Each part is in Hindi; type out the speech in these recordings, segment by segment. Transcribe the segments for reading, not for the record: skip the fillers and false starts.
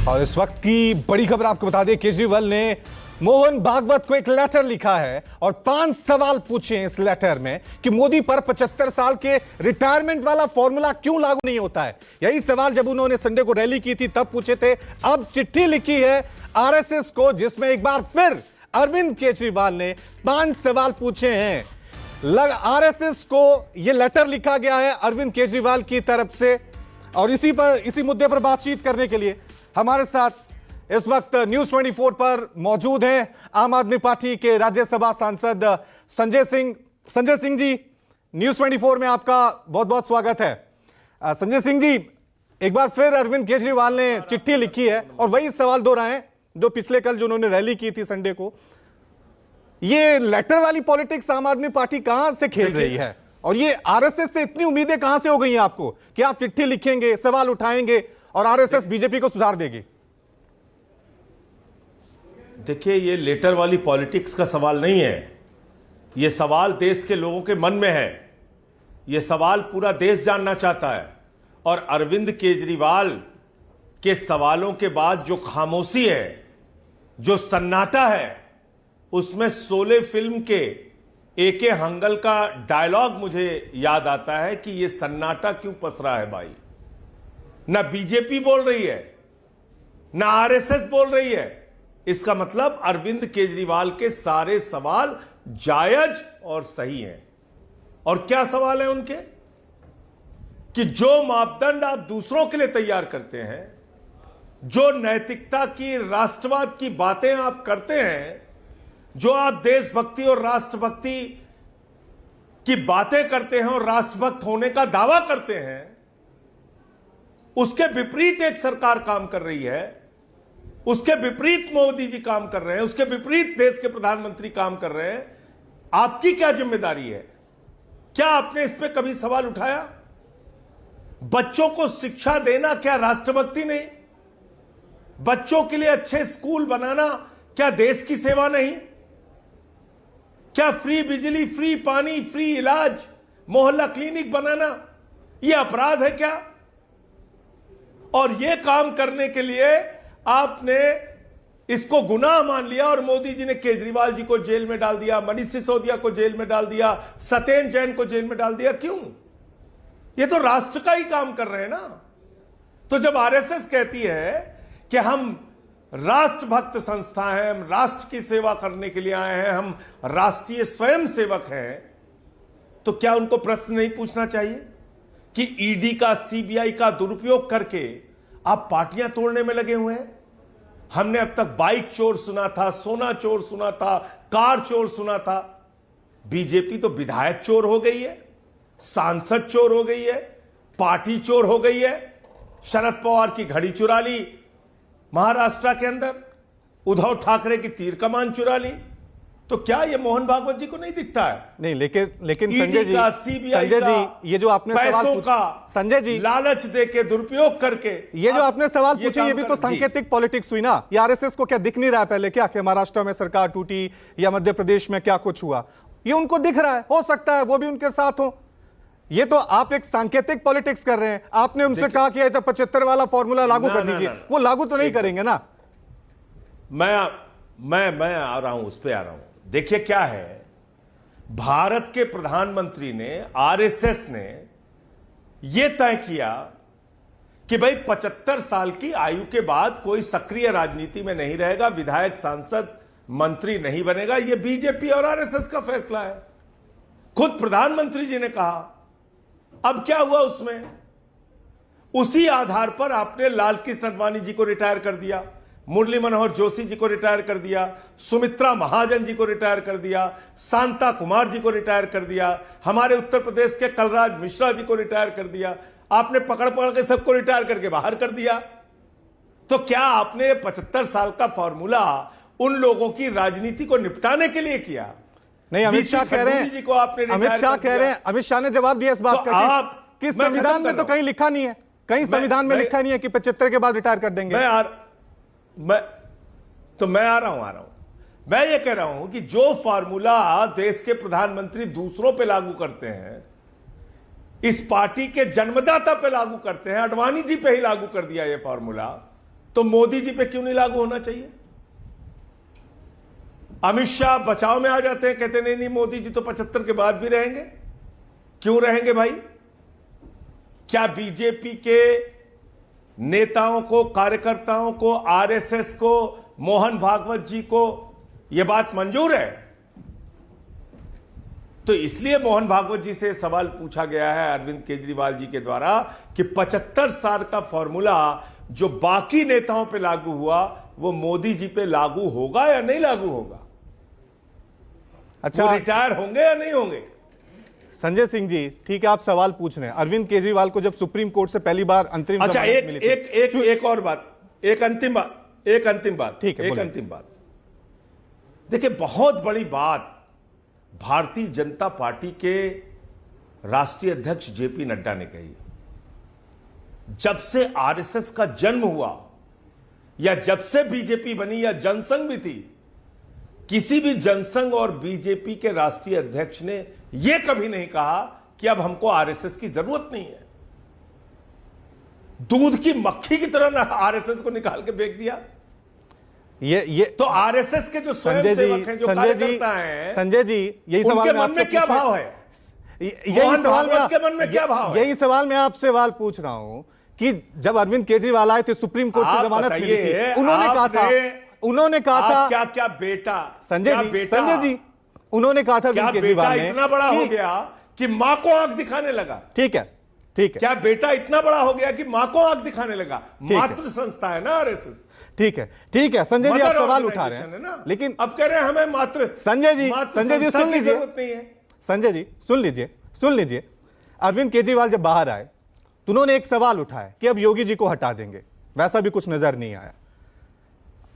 और इस वक्त की बड़ी खबर आपको बता दें, केजरीवाल ने मोहन भागवत को एक लेटर लिखा है और 5 सवाल पूछे हैं इस लेटर में कि मोदी पर 75 साल के रिटायरमेंट वाला फॉर्मूला क्यों लागू नहीं होता है। यही सवाल जब उन्होंने संडे को रैली की थी तब पूछे थे। अब चिट्ठी लिखी है आरएसएस को, जिसमें एक बार फिर अरविंद केजरीवाल ने 5 सवाल पूछे हैं। आरएसएस को यह लेटर लिखा गया है अरविंद केजरीवाल की तरफ से। और इसी मुद्दे पर बातचीत करने के लिए हमारे साथ इस वक्त न्यूज 24 पर मौजूद हैं आम आदमी पार्टी के राज्यसभा सांसद संजय सिंह जी। न्यूज 24 में आपका बहुत बहुत स्वागत है। संजय सिंह जी, एक बार फिर अरविंद केजरीवाल ने चिट्ठी लिखी है और वही सवाल दोहराए हैं जो पिछले कल जो उन्होंने रैली की थी संडे को। ये लेटर वाली पॉलिटिक्स आम आदमी पार्टी कहां से खेल रही है और ये आरएसएस से इतनी उम्मीदें कहां से हो गई हैं आपको कि आप चिट्ठी लिखेंगे, सवाल उठाएंगे और आरएसएस बीजेपी को सुधार देगी? देखिए, ये लेटर वाली पॉलिटिक्स का सवाल नहीं है। ये सवाल देश के लोगों के मन में है। ये सवाल पूरा देश जानना चाहता है। और अरविंद केजरीवाल के सवालों के बाद जो खामोशी है, जो सन्नाटा है, उसमें शोले फिल्म के एके हंगल का डायलॉग मुझे याद आता है कि ये सन्नाटा क्यों पसरा है भाई। ना बीजेपी बोल रही है, ना आरएसएस बोल रही है। इसका मतलब अरविंद केजरीवाल के सारे सवाल जायज और सही हैं। और क्या सवाल है उनके? कि जो मापदंड आप दूसरों के लिए तैयार करते हैं, जो नैतिकता की, राष्ट्रवाद की बातें आप करते हैं, जो आप देशभक्ति और राष्ट्रभक्ति की बातें करते हैं और राष्ट्रभक्त होने का दावा करते हैं, उसके विपरीत एक सरकार काम कर रही है। उसके विपरीत मोदी जी काम कर रहे हैं, उसके विपरीत देश के प्रधानमंत्री काम कर रहे हैं। आपकी क्या जिम्मेदारी है? क्या आपने इस पे कभी सवाल उठाया? बच्चों को शिक्षा देना क्या राष्ट्रभक्ति नहीं? बच्चों के लिए अच्छे स्कूल बनाना क्या देश की सेवा नहीं? क्या फ्री बिजली, फ्री पानी, फ्री इलाज, मोहल्ला क्लिनिक बनाना यह अपराध है क्या? और यह काम करने के लिए आपने इसको गुनाह मान लिया और मोदी जी ने केजरीवाल जी को जेल में डाल दिया, मनीष सिसोदिया को जेल में डाल दिया, सत्येंद्र जैन को जेल में डाल दिया। क्यों? ये तो राष्ट्र का ही काम कर रहे हैं ना। तो जब आरएसएस कहती है कि हम राष्ट्रभक्त संस्था हैं, हम राष्ट्र की सेवा करने के लिए आए हैं, हम राष्ट्रीय स्वयं सेवक हैं, तो क्या उनको प्रश्न नहीं पूछना चाहिए कि ईडी का, सीबीआई का दुरुपयोग करके आप पार्टियां तोड़ने में लगे हुए हैं? हमने अब तक बाइक चोर सुना था, सोना चोर सुना था, कार चोर सुना था। बीजेपी तो विधायक चोर हो गई है, सांसद चोर हो गई है, पार्टी चोर हो गई है। शरद पवार की घड़ी चुरा ली महाराष्ट्र के अंदर, उद्धव ठाकरे की तीर कमान चुरा ली। तो क्या ये मोहन भागवत जी को नहीं दिखता है? नहीं, लेकिन संजय जी, ये जो आपने पैसों का संजय जी लालच देके दुरुपयोग करके ये जो आपने सवाल पूछे, ये भी तो सांकेतिक पॉलिटिक्स हुई ना। ये आरएसएस को क्या दिख नहीं रहा है पहले क्या कि महाराष्ट्र में सरकार टूटी या मध्य प्रदेश में क्या कुछ हुआ? ये उनको दिख रहा है, हो सकता है वो भी उनके साथ हो। ये तो आप एक सांकेतिक पॉलिटिक्स कर रहे हैं। आपने उनसे कहा कि 75 वाला फॉर्मूला लागू कर दीजिए, वो लागू तो नहीं करेंगे ना। मैं आ रहा हूं, उस पर आ रहा हूं। देखिए क्या है, भारत के प्रधानमंत्री ने, आरएसएस ने यह तय किया कि भाई 75 साल की आयु के बाद कोई सक्रिय राजनीति में नहीं रहेगा, विधायक, सांसद, मंत्री नहीं बनेगा। यह बीजेपी और आरएसएस का फैसला है। खुद प्रधानमंत्री जी ने कहा। अब क्या हुआ उसमें? उसी आधार पर आपने लालकृष्ण आडवाणी जी को रिटायर कर दिया, मुरली मनोहर जोशी जी को रिटायर कर दिया, सुमित्रा महाजन जी को रिटायर कर दिया, शांता कुमार जी को रिटायर कर दिया, हमारे उत्तर प्रदेश के कलराज मिश्रा जी को रिटायर कर दिया। आपने पकड़ के सबको रिटायर करके बाहर कर दिया। तो क्या आपने 75 साल का फॉर्मूला उन लोगों की राजनीति को निपटाने के लिए किया? नहीं, अमित शाह कह रहे हैं, अमित शाह ने जवाब दिया इस बात का कि संविधान में तो कहीं लिखा नहीं है, कहीं संविधान में लिखा नहीं है कि 75 के बाद रिटायर कर देंगे। मैं आ रहा हूं। मैं ये कह रहा हूं कि जो फार्मूला देश के प्रधानमंत्री दूसरों पे लागू करते हैं, इस पार्टी के जन्मदाता पे लागू करते हैं, आडवाणी जी पे ही लागू कर दिया ये फार्मूला, तो मोदी जी पे क्यों नहीं लागू होना चाहिए? अमित शाह बचाव में आ जाते हैं, कहते नहीं नहीं मोदी जी तो 75 के बाद भी रहेंगे। क्यों रहेंगे भाई? क्या बीजेपी के नेताओं को, कार्यकर्ताओं को, आरएसएस को, मोहन भागवत जी को यह बात मंजूर है? तो इसलिए मोहन भागवत जी से सवाल पूछा गया है अरविंद केजरीवाल जी के द्वारा कि 75 साल का फॉर्मूला जो बाकी नेताओं पे लागू हुआ वो मोदी जी पे लागू होगा या नहीं लागू होगा? अच्छा, वो रिटायर होंगे या नहीं होंगे? संजय सिंह जी, ठीक है, आप सवाल पूछ रहे हैं। अरविंद केजरीवाल को जब सुप्रीम कोर्ट से पहली बार अंतरिम अच्छा, जमानत मिली थी। एक और बात, एक अंतिम बात, ठीक है, एक बोलिए। अंतिम बात। देखिए, बहुत बड़ी बात भारतीय जनता पार्टी के राष्ट्रीय अध्यक्ष जेपी नड्डा ने कही। जब से आरएसएस का जन्म हुआ या जब से बीजेपी बनी या जनसंघ भी थी, किसी भी जनसंघ और बीजेपी के राष्ट्रीय अध्यक्ष ने यह कभी नहीं कहा कि अब हमको आरएसएस की जरूरत नहीं है। दूध की मक्खी की तरह ना आरएसएस को निकाल के फेंक दिया। ये तो आरएसएस के जो स्वयंसेवक हैं, जो कार्यकर्ता हैं, संजय जी, यही सवाल उनके मन में क्या भाव है? यही सवाल के मन में क्या भाव है? यही सवाल मैं आपसे सवाल पूछ रहा हूं कि जब अरविंद केजरीवाल आए थे, सुप्रीम कोर्ट से जमानत मिली थी, उन्होंने कहा था क्या क्या बेटा संजय जी, उन्होंने कहा था अरविंद केजरीवाल ने इतना बड़ा हो गया कि मां को आंख दिखाने लगा। ठीक है, ठीक है, क्या बेटा इतना बड़ा हो गया कि मां को आंख दिखाने लगा? मातृ संस्था है ना आरएसएस। ठीक है, ठीक है, संजय जी आप सवाल उठा रहे हैं ना, लेकिन अब कह रहे हैं हमें मातृ संजय जी सुन लीजिए, संजय जी सुन लीजिए। अरविंद केजरीवाल जब बाहर आए तो उन्होंने एक सवाल उठाया कि अब योगी जी को हटा देंगे, वैसा भी कुछ नजर नहीं आया।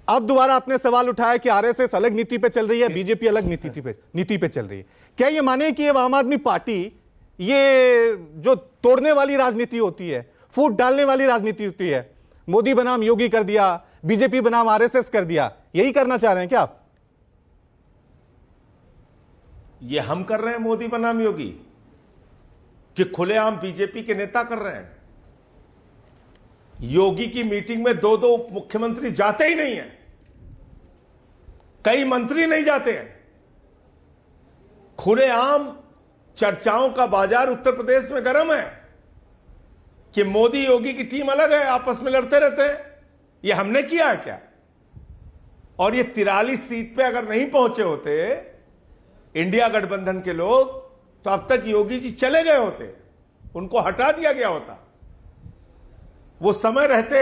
अब दोबारा आपने सवाल उठाया कि आरएसएस अलग नीति पे चल रही है, बीजेपी अलग नीति पे चल रही है। क्या ये माने कि अब आम आदमी पार्टी ये जो तोड़ने वाली राजनीति होती है, फूट डालने वाली राजनीति होती है, मोदी बनाम योगी कर दिया, बीजेपी बनाम आरएसएस कर दिया, यही करना चाह रहे हैं क्या आप? ये हम कर रहे हैं मोदी बनाम योगी कि खुलेआम बीजेपी के नेता कर रहे हैं? योगी की मीटिंग में दो दो उप मुख्यमंत्री जाते ही नहीं है, कई मंत्री नहीं जाते हैं। खुलेआम चर्चाओं का बाजार उत्तर प्रदेश में गर्म है कि मोदी योगी की टीम अलग है, आपस में लड़ते रहते हैं। ये हमने किया है क्या? और ये 43 सीट पे अगर नहीं पहुंचे होते इंडिया गठबंधन के लोग, तो अब तक योगी जी चले गए होते, उनको हटा दिया गया होता। वो समय रहते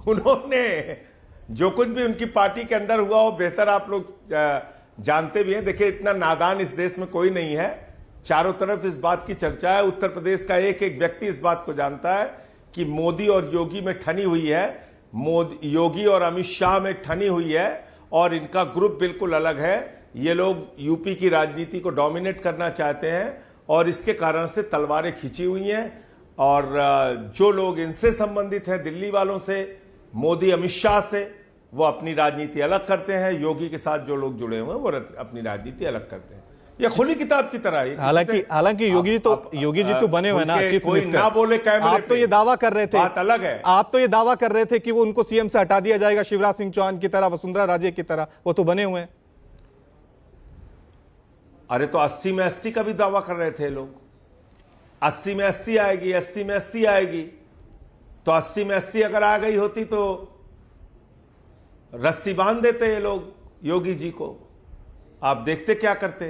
उन्होंने जो कुछ भी उनकी पार्टी के अंदर हुआ वो बेहतर आप लोग जानते भी हैं। देखिए, इतना नादान इस देश में कोई नहीं है, चारों तरफ इस बात की चर्चा है। उत्तर प्रदेश का एक एक व्यक्ति इस बात को जानता है कि मोदी और योगी में ठनी हुई है, योगी और अमित शाह में ठनी हुई है, और इनका ग्रुप बिल्कुल अलग है। ये लोग यूपी की राजनीति को डोमिनेट करना चाहते हैं और इसके कारण से तलवारें खींची हुई हैं। और जो लोग इनसे संबंधित हैं, दिल्ली वालों से, मोदी अमित शाह से, वो अपनी राजनीति अलग करते हैं। योगी के साथ जो लोग जुड़े हुए हैं वो अपनी राजनीति अलग करते हैं। ये खुली किताब की तरह है। हालांकि योगी जी तो बने हुए ना चीफ मिनिस्टर। ना बोले कैमरे आप तो ये दावा कर रहे थे, बात अलग है। आप तो ये दावा कर रहे थे कि वो उनको सीएम से हटा दिया जाएगा, शिवराज सिंह चौहान की तरह, वसुंधरा राजे की तरह। वो तो बने हुए हैं। अरे तो 80 में 80 का भी दावा कर रहे थे लोग। 80 में 80 आएगी, 80 में 80 आएगी। तो 80 में 80 अगर आ गई होती तो रस्सी बांध देते ये लोग योगी जी को। आप देखते क्या करते।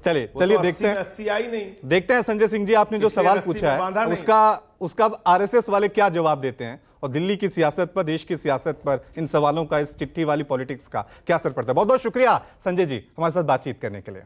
चलिए तो देखते हैं, 80 आई नहीं। देखते हैं संजय सिंह जी, आपने जो सवाल पूछा है उसका आरएसएस वाले क्या जवाब देते हैं, और दिल्ली की सियासत पर, देश की सियासत पर इन सवालों का, इस चिट्ठी वाली पॉलिटिक्स का क्या असर पड़ता है। बहुत बहुत शुक्रिया संजय जी हमारे साथ बातचीत करने के लिए।